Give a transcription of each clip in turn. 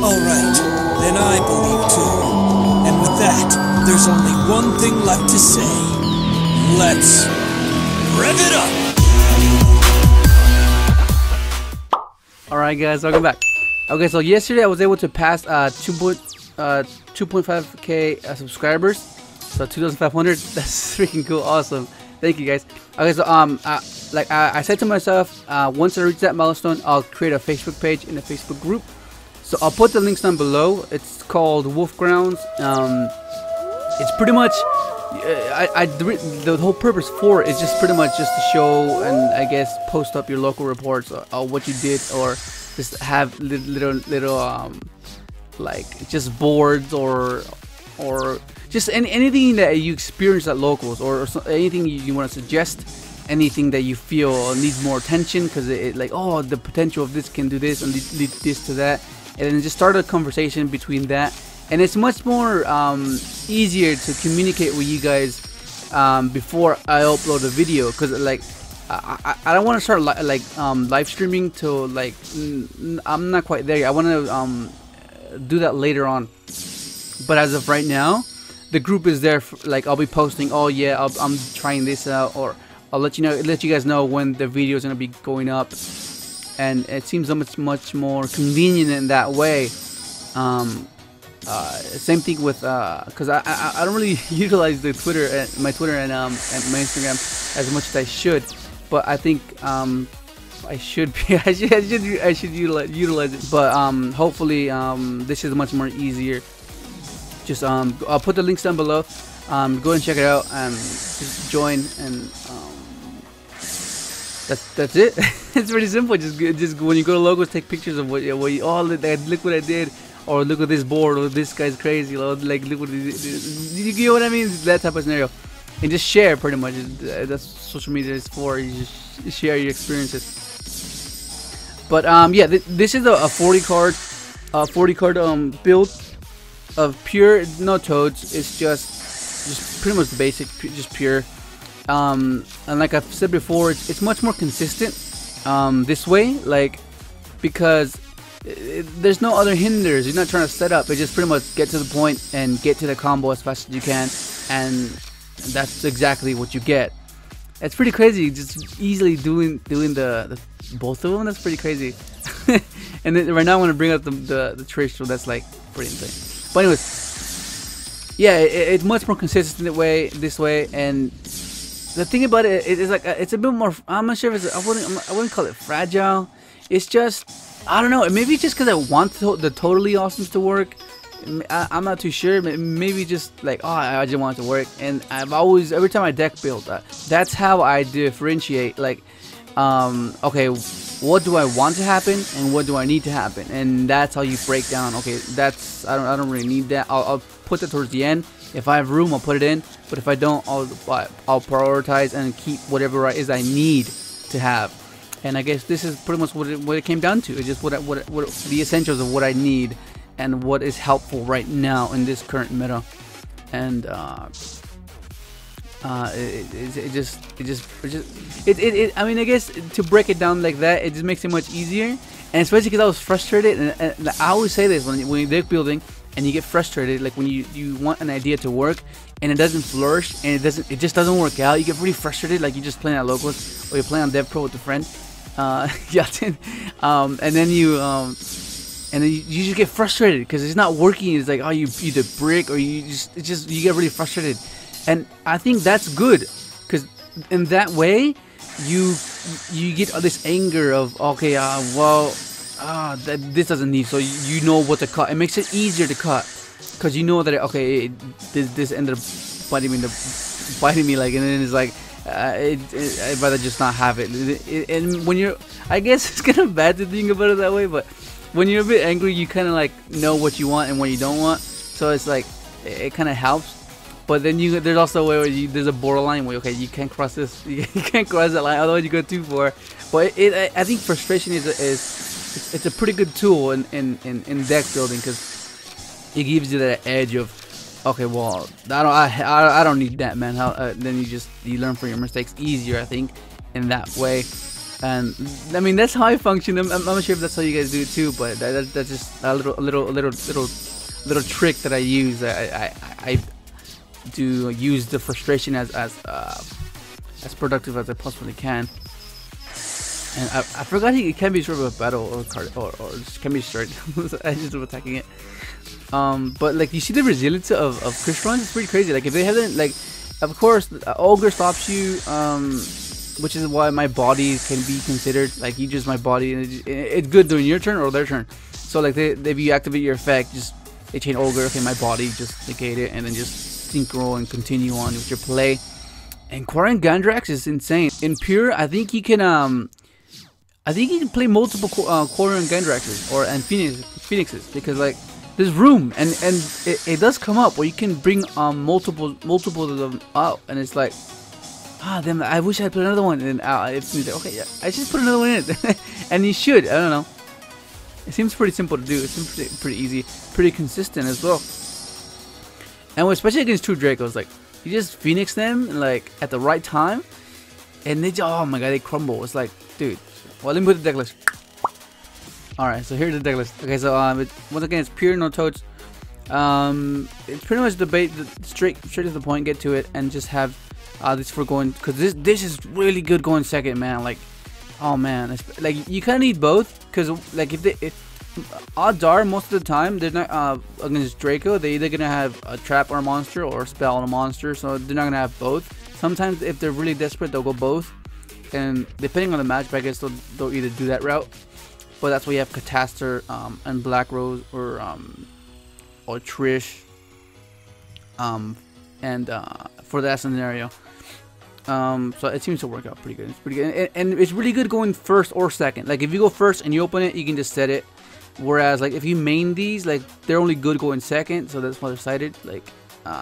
Alright, then I believe too. And with that, there's only one thing left to say. Let's rev it up! Alright guys, welcome back. Okay, so yesterday I was able to pass 2.5k subscribers. So 2,500. That's freaking cool, awesome. Thank you guys. Okay, so I said to myself, once I reach that milestone, I'll create a Facebook page in a Facebook group. So I'll put the links down below. It's called Wolf Grounds. It's pretty much the whole purpose for it is just pretty much just to show and I guess post up your local reports or what you did, or just have little like just boards or just anything that you experience at locals, or anything you want to suggest, anything that you feel needs more attention because it like, oh, the potential of this can do this and lead this to that, and then just start a conversation between that. And it's much more easier to communicate with you guys before I upload a video, because like I don't want to start live streaming till like I'm not quite there yet. I want to do that later on, but as of right now, the group is there for, like, I'll be posting, oh yeah, I'm trying this out, or I'll let you guys know when the video is gonna be going up, and it seems much more convenient in that way. Same thing with because I don't really utilize the my Twitter and my Instagram as much as I should, but I think I should utilize it. But hopefully this is much more easier. Just I'll put the links down below. Go and check it out and just join, and that's it. It's pretty simple. Just when you go to logos, take pictures of what you, oh, look what I did, or look at this board, or this guy's crazy, or like look what you know what I mean, that type of scenario, and just share. Pretty much that's social media is for. You just share your experiences. But yeah, this is a 40 card build of pure, no toads. It's just pretty much the basic, just pure. And like I've said before, it's much more consistent this way, like, because there's no other hinders. You're not trying to set up. It's just pretty much get to the point and get to the combo as fast as you can, and that's exactly what you get. It's pretty crazy, just easily doing the both of them. That's pretty crazy. And then right now I want to bring up the trick, so that's like pretty insane. But anyways, yeah, it's much more consistent this way, and the thing about it is like it's a bit more. I'm not sure if it's. I wouldn't call it fragile. It's just, I don't know. Maybe just because I want the totally awesomes to work. I'm not too sure. Maybe just like, oh, I just want it to work. And I've always, every time I deck build, that's how I differentiate. Like, okay, what do I want to happen and what do I need to happen, and that's how you break down. Okay, that's I don't really need that. I'll put that towards the end. If I have room, I'll put it in. But if I don't, I'll prioritize and keep whatever it is I need to have. And I guess this is pretty much what it came down to. It's just what the essentials of what I need and what is helpful right now in this current meta. And I mean, I guess to break it down like that, it just makes it much easier. And especially because I was frustrated, and I always say this when you're deck building and you get frustrated, like when you want an idea to work and it doesn't flourish and it just doesn't work out, you get really frustrated. Like you're just playing at locals or you're playing on Dev Pro with a friend, and then you just get frustrated because it's not working. It's like, oh, you either brick or you get really frustrated. And I think that's good, because in that way you get this anger of, okay, this doesn't need, so you know what to cut. It makes it easier to cut because you know that, okay, this ended up biting me, like, and then it's like I'd rather just not have it. And when you're, I guess it's kind of bad to think about it that way, but when you're a bit angry, you kind of like know what you want and what you don't want, so it's like it kind of helps. But then there's also a way where there's a borderline where, okay, you can't cross this, you can't cross that line, otherwise you go too far. But I think frustration it's a pretty good tool in deck building, because it gives you that edge of, okay, well, I don't need that, man. Then you learn from your mistakes easier, I think, in that way. And I mean, that's how I function. I'm not sure if that's how you guys do it too, but that's just a little trick that I use. I do use the frustration as productive as I possibly can. And I forgot it can be sort of a battle or card or just can be straight. I just am attacking it. But like you see the resilience of crystons, it's pretty crazy. Like if they haven't, like, of course ogre stops you, which is why my body can be considered, like, you just my body, and it's good during your turn or their turn. So like if you activate your effect, just they chain ogre, okay, my body just negate it and then just synchro and continue on with your play. And Quarren Gandrax is insane. In pure, I think you can play multiple Quarren Gandraxes and Phoenixes, because like there's room, and it does come up where you can bring multiple of them out, and it's like, damn, I wish I put another one in. If like, okay, yeah, I just put another one in, and you should. I don't know. It seems pretty simple to do. It seems pretty easy, pretty consistent as well. And especially against two Dracos, like you just Phoenix them like at the right time, and they just, oh my god, they crumble. It's like, dude. Well, let me put the deck list. Alright, so here's the deck list. Okay, so once again, it's pure, no toads. It's pretty much debate straight to the point, get to it, and just have this for going, because this is really good going second, man. Like, oh man, it's, like you kind of need both, because like if odds are most of the time they're not against Draco, they're either gonna have a trap or a monster or a spell and a monster, so they're not gonna have both. Sometimes if they're really desperate, they'll go both. And depending on the matchup, I guess they'll either do that route, but that's why you have Catastor and Black Rose or Trish, and for that scenario, so it seems to work out pretty good. It's pretty good, and it's really good going first or second. Like if you go first and you open it, you can just set it. Whereas like if you main these, like they're only good going second, so that's why they're cited. Like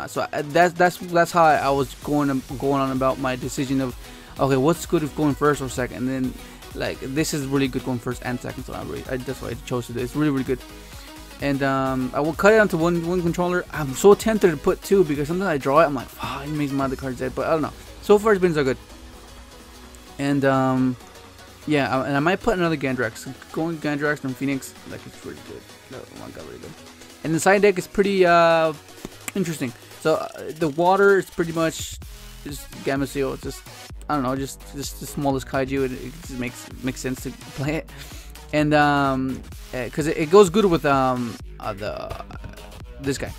so that's how I was going on about my decision of, okay, what's good if going first or second? And then, like, this is really good going first and second, so that's why I chose to do it. It's really, really good. And I will cut it down to one controller. I'm so tempted to put two, because sometimes I draw it, I'm like, oh, it makes my other cards dead, but I don't know. So far, it's been so good. And, yeah, and I might put another Gandrax. Going Gandrax from Phoenix, like, it's really good. Oh my god, really good. And the side deck is pretty, interesting. So, the water is pretty much just Gamma Seal. It's just, I don't know, just the smallest kaiju. It just makes sense to play it, and because it goes good with this guy,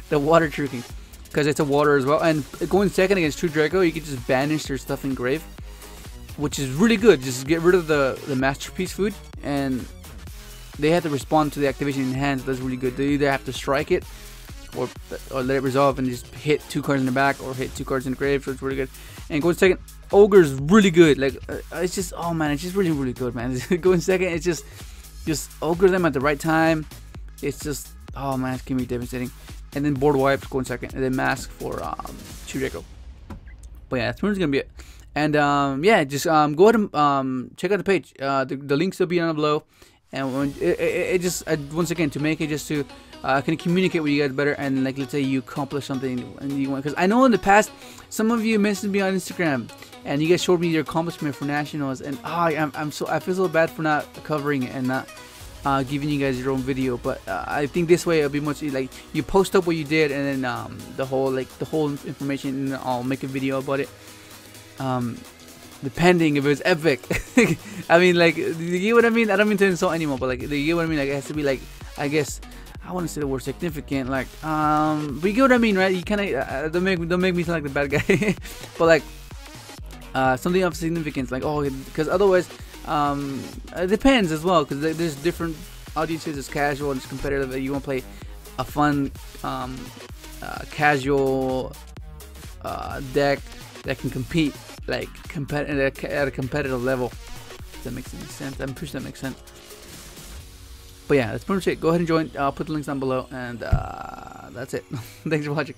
the water tricking, because it's a water as well. And going second against two Draco, you can just banish their stuff in grave, which is really good. Just get rid of the masterpiece food, and they have to respond to the activation in hands. That's really good. They either have to strike it or let it resolve and just hit two cards in the back or hit two cards in the grave, so it's really good. And going second, Ogre's really good. Like it's just, oh man, it's just really, really good, man. Going second, it's just Ogre them at the right time. It's just, oh man, it can be devastating. And then board wipes going second, and then mask for Chureko. But yeah, that's pretty much gonna be it. And yeah, just go ahead and check out the page. The links will be down below. And when it just once again, to make it just to can communicate with you guys better, and like, let's say you accomplish something and you want, because I know in the past some of you messaged me on Instagram and you guys showed me your accomplishment for nationals, and I feel so bad for not covering it and not giving you guys your own video. But I think this way it'll be much like you post up what you did, and then the whole information, and I'll make a video about it. Depending if it was epic. I mean, like, you get what I mean? I don't mean to insult anyone, but like, you get what I mean? Like, it has to be like, I guess, I want to say the word significant, like, but you get what I mean, right? You kind of, don't make me sound like the bad guy, but like, something of significance, like, oh, because otherwise, it depends as well, because there's different audiences. There's casual and there's competitive. You want to play a fun, casual deck that can compete, like, at a competitive level. If that makes any sense. I'm pretty sure that makes sense. But yeah, that's pretty much it. Go ahead and join. I'll put the links down below, and that's it. Thanks for watching.